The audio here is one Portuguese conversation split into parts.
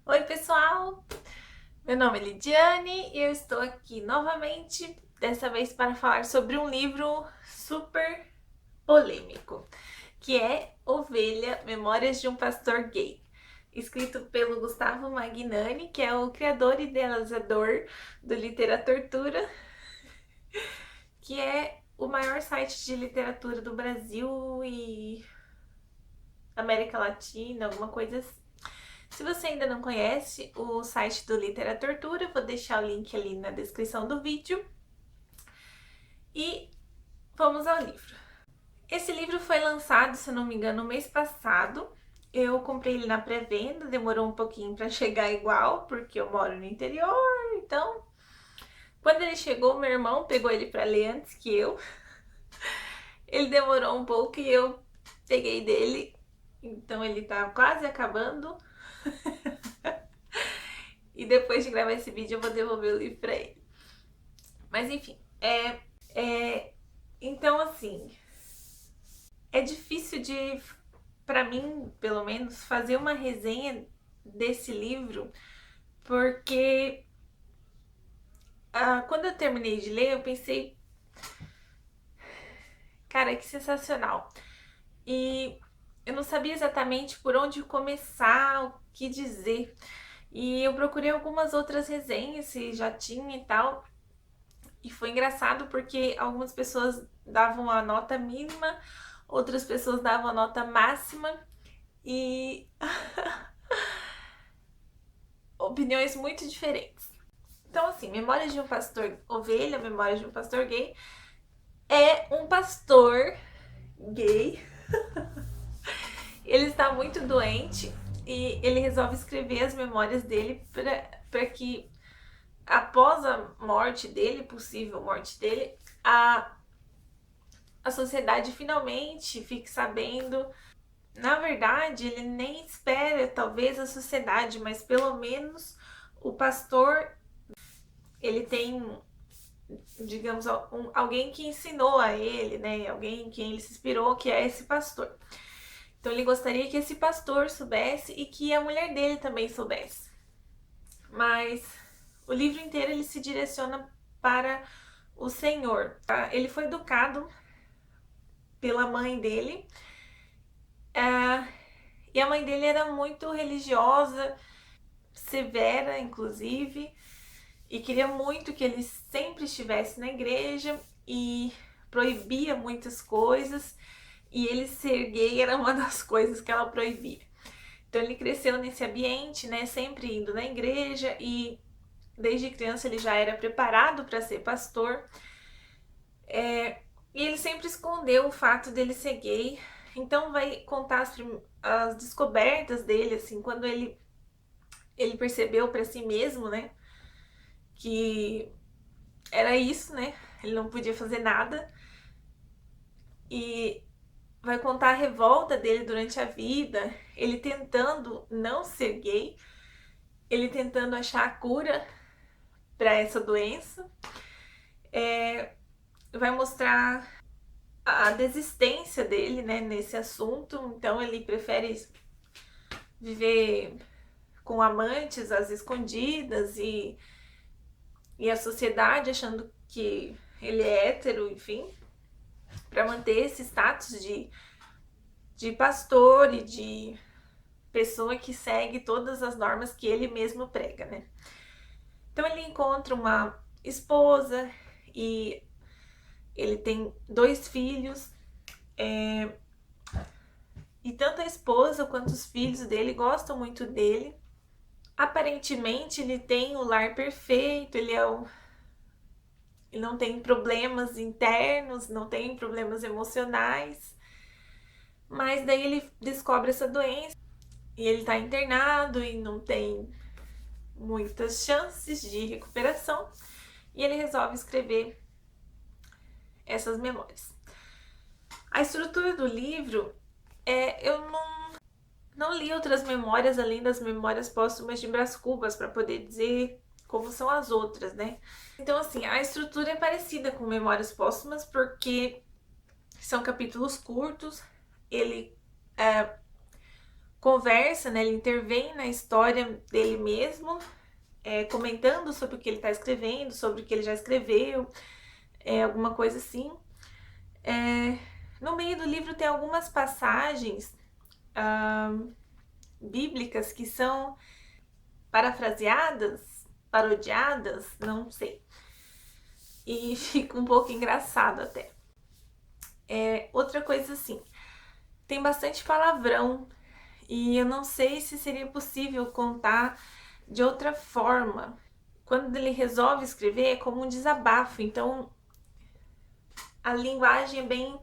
Oi, pessoal! Meu nome é Lidiane e eu estou aqui novamente, dessa vez para falar sobre um livro super polêmico, que é Ovelha, Memórias de um Pastor Gay, escrito pelo Gustavo Magnani, que é o criador e idealizador do Literatura, que é o maior site de literatura do Brasil e América Latina, alguma coisa assim. Se você ainda não conhece o site do Literatura, vou deixar o link ali na descrição do vídeo. E vamos ao livro. Esse livro foi lançado, se não me engano, no mês passado. Eu comprei ele na pré-venda, demorou um pouquinho para chegar igual, porque eu moro no interior, então... Quando ele chegou, meu irmão pegou ele para ler antes que eu. Ele demorou um pouco e eu peguei dele, então ele tá quase acabando. E depois de gravar esse vídeo eu vou devolver o livro para ele. Mas enfim, então assim, é difícil de, para mim, pelo menos, fazer uma resenha desse livro, porque quando eu terminei de ler, eu pensei, cara, que sensacional. E eu não sabia exatamente por onde começar, o que dizer. E eu procurei algumas outras resenhas, se já tinha e tal. E foi engraçado porque algumas pessoas davam a nota mínima, outras pessoas davam a nota máxima e opiniões muito diferentes. Então, assim, Memórias de um Pastor Ovelha, Memórias de um Pastor Gay, é um pastor gay. Ele está muito doente e ele resolve escrever as memórias dele para que, após a morte dele, possível morte dele, a sociedade finalmente fique sabendo. Na verdade, ele nem espera, talvez, a sociedade, mas pelo menos o pastor, ele tem, digamos, alguém que ensinou a ele, né? Alguém em quem ele se inspirou, que é esse pastor. Então ele gostaria que esse pastor soubesse e que a mulher dele também soubesse. Mas o livro inteiro ele se direciona para o Senhor. Ele foi educado pela mãe dele, e a mãe dele era muito religiosa, severa, inclusive, e queria muito que ele sempre estivesse na igreja e proibia muitas coisas, e ele ser gay era uma das coisas que ela proibia. Então ele cresceu nesse ambiente, né, sempre indo na igreja, e desde criança ele já era preparado para ser pastor. E ele sempre escondeu o fato dele ser gay. Então vai contar as descobertas dele, assim, quando ele percebeu para si mesmo, né, que era isso, né? Ele não podia fazer nada. E vai contar a revolta dele durante a vida, ele tentando não ser gay, ele tentando achar a cura para essa doença. Vai mostrar a desistência dele, né, nesse assunto. Então ele prefere viver com amantes às escondidas e a sociedade achando que ele é hétero, enfim, para manter esse status de pastor e de pessoa que segue todas as normas que ele mesmo prega, né? Então ele encontra uma esposa e ele tem 2 filhos, e tanto a esposa quanto os filhos dele gostam muito dele. Aparentemente ele tem o lar perfeito, ele não tem problemas internos, não tem problemas emocionais, mas daí ele descobre essa doença e ele tá internado e não tem muitas chances de recuperação, e ele resolve escrever essas memórias. A estrutura do livro eu não li outras memórias além das memórias póstumas de Brás Cubas para poder dizer como são as outras, né? Então, assim, a estrutura é parecida com Memórias Póstumas porque são capítulos curtos. Ele conversa, né? Ele intervém na história dele mesmo, comentando sobre o que ele está escrevendo, sobre o que ele já escreveu, alguma coisa assim. No meio do livro tem algumas passagens bíblicas que são parafraseadas, parodiadas, não sei. E fica um pouco engraçado até. Outra coisa assim, tem bastante palavrão e eu não sei se seria possível contar de outra forma. Quando ele resolve escrever é como um desabafo, então a linguagem é bem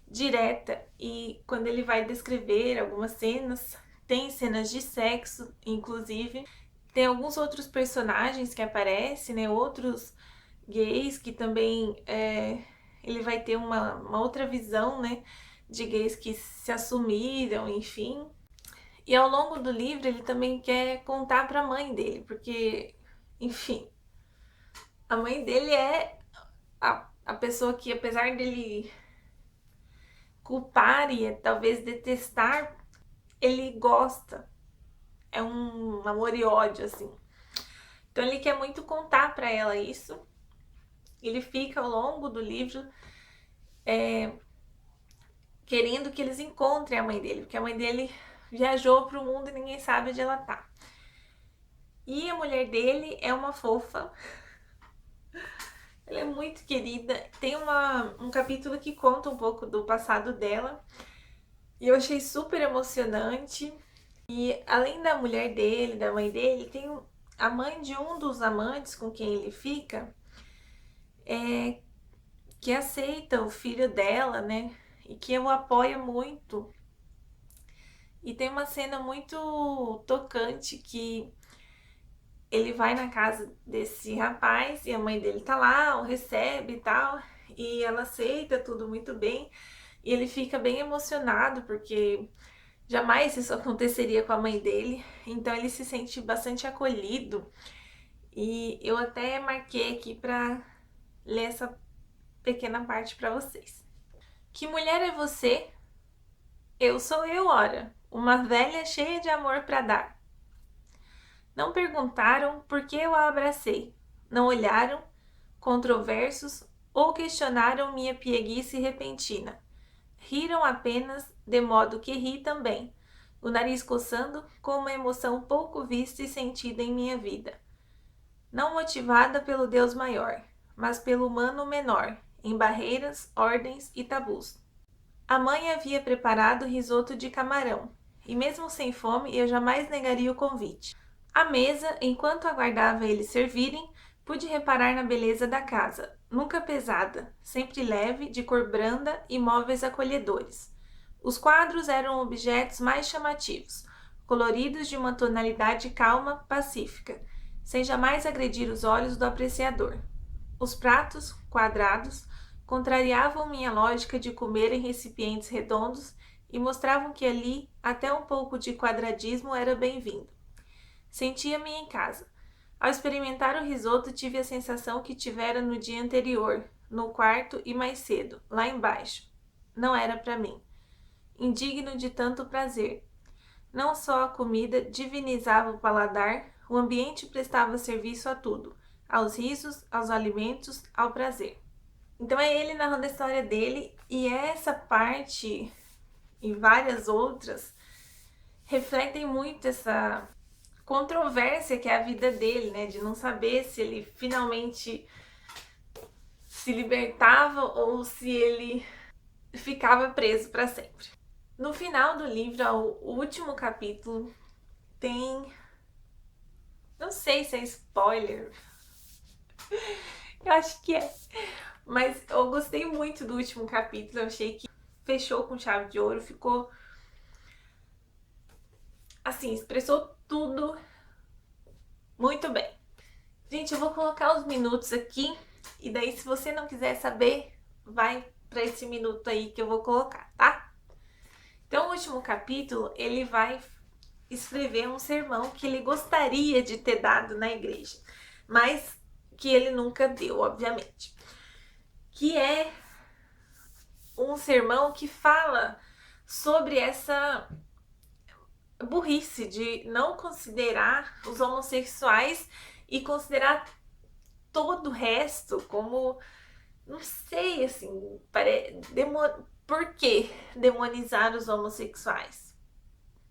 direta e quando ele vai descrever algumas cenas, tem cenas de sexo, inclusive. Tem alguns outros personagens que aparecem, né? Outros gays que também ele vai ter uma outra visão, né? De gays que se assumiram, enfim. E ao longo do livro ele também quer contar para a mãe dele, porque, enfim, a mãe dele é a pessoa que, apesar dele culpar e talvez detestar, ele gosta. É um amor e ódio, assim. Então ele quer muito contar para ela isso. Ele fica ao longo do livro querendo que eles encontrem a mãe dele, porque a mãe dele viajou para o mundo e ninguém sabe onde ela tá. E a mulher dele é uma fofa. Ela é muito querida. Tem um capítulo que conta um pouco do passado dela. E eu achei super emocionante. E além da mulher dele, da mãe dele, tem a mãe de um dos amantes com quem ele fica, que aceita o filho dela, né? E que o apoia muito. E tem uma cena muito tocante que ele vai na casa desse rapaz e a mãe dele tá lá, o recebe e tal, e ela aceita tudo muito bem. E ele fica bem emocionado porque jamais isso aconteceria com a mãe dele, então ele se sente bastante acolhido. E eu até marquei aqui para ler essa pequena parte para vocês. Que mulher é você? Eu sou eu, ora, uma velha cheia de amor para dar. Não perguntaram por que eu a abracei, não olharam, controversos, ou questionaram minha pieguice repentina. Riram apenas, de modo que ri também, o nariz coçando com uma emoção pouco vista e sentida em minha vida. Não motivada pelo Deus maior, mas pelo humano menor, em barreiras, ordens e tabus. A mãe havia preparado risoto de camarão, e mesmo sem fome eu jamais negaria o convite. À mesa, enquanto aguardava eles servirem, pude reparar na beleza da casa, nunca pesada, sempre leve, de cor branda e móveis acolhedores. Os quadros eram objetos mais chamativos, coloridos de uma tonalidade calma, pacífica, sem jamais agredir os olhos do apreciador. Os pratos, quadrados, contrariavam minha lógica de comer em recipientes redondos e mostravam que ali até um pouco de quadradismo era bem-vindo. Sentia-me em casa. Ao experimentar o risoto, tive a sensação que tivera no dia anterior, no quarto e mais cedo, lá embaixo. Não era para mim. Indigno de tanto prazer. Não só a comida divinizava o paladar, o ambiente prestava serviço a tudo, aos risos, aos alimentos, ao prazer. Então é ele narrando a história dele, e essa parte e várias outras refletem muito essa controvérsia que é a vida dele, né? De não saber se ele finalmente se libertava ou se ele ficava preso para sempre. No final do livro, o último capítulo, tem... Não sei se é spoiler. Eu acho que é. Mas eu gostei muito do último capítulo. Eu achei que fechou com chave de ouro. Ficou... assim, expressou tudo muito bem. Gente, eu vou colocar os minutos aqui. E daí, se você não quiser saber, vai para esse minuto aí que eu vou colocar, tá? Então, o último capítulo, ele vai escrever um sermão que ele gostaria de ter dado na igreja, mas que ele nunca deu, obviamente. Que é um sermão que fala sobre essa burrice de não considerar os homossexuais e considerar todo o resto como, não sei, assim, por que demonizar os homossexuais?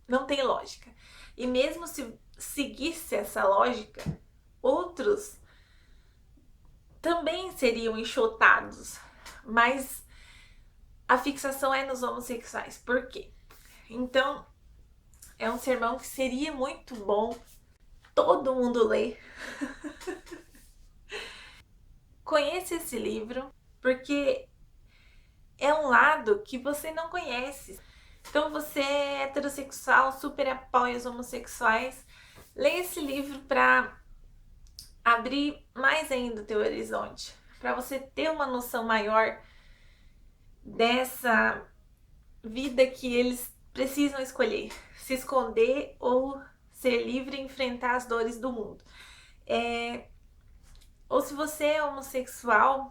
Não tem lógica. E mesmo se seguisse essa lógica, outros também seriam enxotados. Mas a fixação é nos homossexuais. Por quê? Então, é um sermão que seria muito bom todo mundo ler. Conheça esse livro, porque é um lado que você não conhece. Então você é heterossexual, super apoia os homossexuais. Leia esse livro para abrir mais ainda o teu horizonte, para você ter uma noção maior dessa vida que eles precisam escolher, se esconder ou ser livre e enfrentar as dores do mundo. Ou se você é homossexual,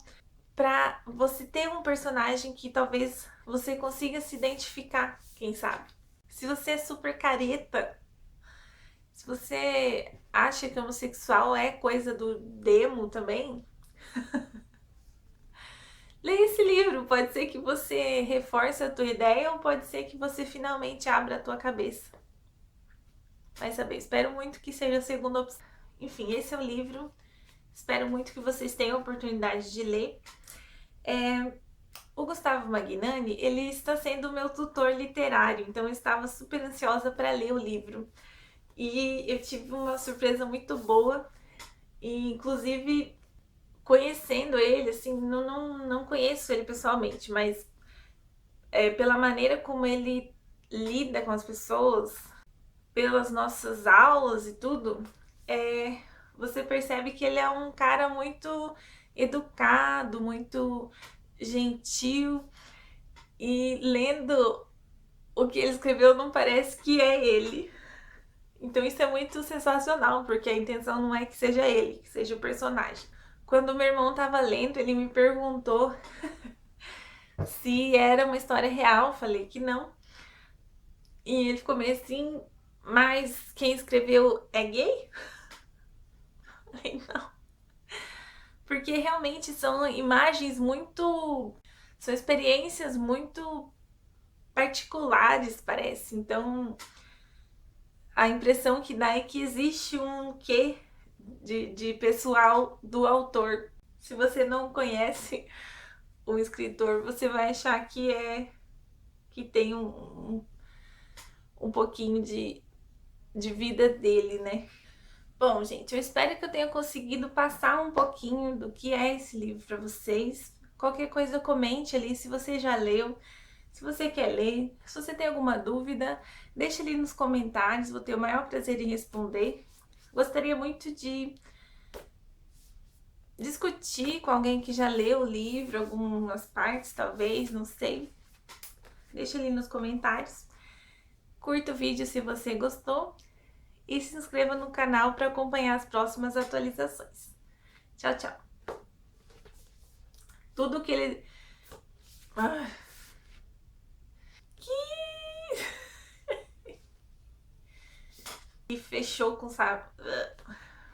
para você ter um personagem que talvez você consiga se identificar, quem sabe. Se você é super careta, se você acha que homossexual é coisa do demo também, leia esse livro. Pode ser que você reforce a tua ideia ou pode ser que você finalmente abra a tua cabeça. Vai saber. Espero muito que seja a segunda opção. Enfim, esse é o livro. Espero muito que vocês tenham a oportunidade de ler. O Gustavo Magnani, ele está sendo o meu tutor literário, então eu estava super ansiosa para ler o livro. E eu tive uma surpresa muito boa, e inclusive conhecendo ele, assim, não conheço ele pessoalmente, mas pela maneira como ele lida com as pessoas, pelas nossas aulas e tudo, você percebe que ele é um cara muito educado, muito gentil, e lendo o que ele escreveu não parece que é ele. Então isso é muito sensacional, porque a intenção não é que seja ele, que seja o personagem. Quando meu irmão tava lendo, ele me perguntou se era uma história real. Falei que não. E ele ficou meio assim, mas quem escreveu é gay? Falei, não. Porque realmente são imagens muito. São experiências muito particulares, parece. Então a impressão que dá é que existe um quê de pessoal do autor. Se você não conhece o escritor, você vai achar que tem um pouquinho de vida dele, né? Bom, gente, eu espero que eu tenha conseguido passar um pouquinho do que é esse livro para vocês. Qualquer coisa, comente ali se você já leu, se você quer ler, se você tem alguma dúvida, deixa ali nos comentários, vou ter o maior prazer em responder. Gostaria muito de discutir com alguém que já leu o livro, algumas partes talvez, não sei. Deixa ali nos comentários. Curta o vídeo se você gostou e se inscreva no canal para acompanhar as próximas atualizações. Tchau, tchau. Tudo que ele... Que... E fechou com sabe.